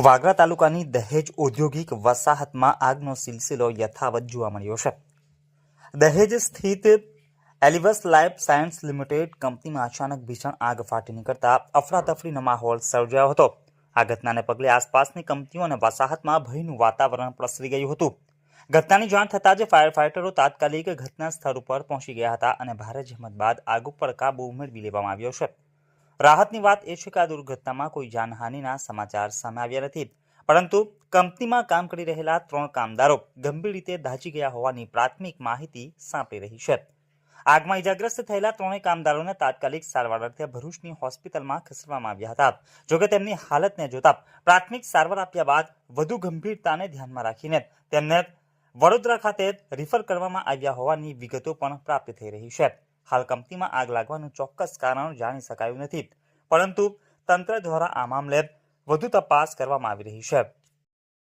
વાગરા તાલુકાની દહેજ ઔદ્યોગિક વસાહતમાં આગનો સિલસિલો યથાવત જોવા મળ્યો છે। દહેજ સ્થિત એલિવસ લાઇફ સાયન્સ લિમિટેડ કંપનીમાં અચાનક ભીષણ આગ ફાટી નીકળતા અફરાતફરીનો માહોલ સર્જાયો હતો। આ ઘટનાને પગલે આસપાસની કંપનીઓ અને વસાહતમાં ભયનું વાતાવરણ પ્રસરી ગયું હતું। ઘટનાની જાણ થતાં જ ફાયર ફાઇટરો તાત્કાલિક ઘટના સ્થળ ઉપર પહોંચી ગયા હતા અને ભારે જહેમત બાદ આગ ઉપર કાબુ મેળવી લેવામાં આવ્યો છે। રાહતની વાત એ છે કે આ દુર્ઘટનામાં કોઈ જાનહાનિના સમાચાર સામે આવ્યા નથી, પરંતુ કંપનીમાં કામ કરી રહેલા 3 કામદારો ગંભીર રીતે દાઝી ગયા હોવાની પ્રાથમિક માહિતી સાંપડી રહી છે। આગમાં ઇજાગ્રસ્ત થયેલા 3 કામદારોને તાત્કાલિક સારવાર અર્થે ભરૂચની હોસ્પિટલમાં ખસેડવામાં આવ્યા હતા। જોકે તેમની હાલતને જોતા પ્રાથમિક સારવાર આપ્યા બાદ વધુ ગંભીરતાને ધ્યાનમાં રાખીને તેમને વડોદરા ખાતે રિફર કરવામાં આવ્યા હોવાની વિગતો પણ પ્રાપ્ત થઈ રહી છે। હાલ કંપનીમાં આગ લાગવાનું ચોક્કસ કારણ જાણી શકાયું નથી, પરંતુ તંત્ર દ્વારા આ મામલે વધુ તપાસ કરવામાં આવી રહી છે।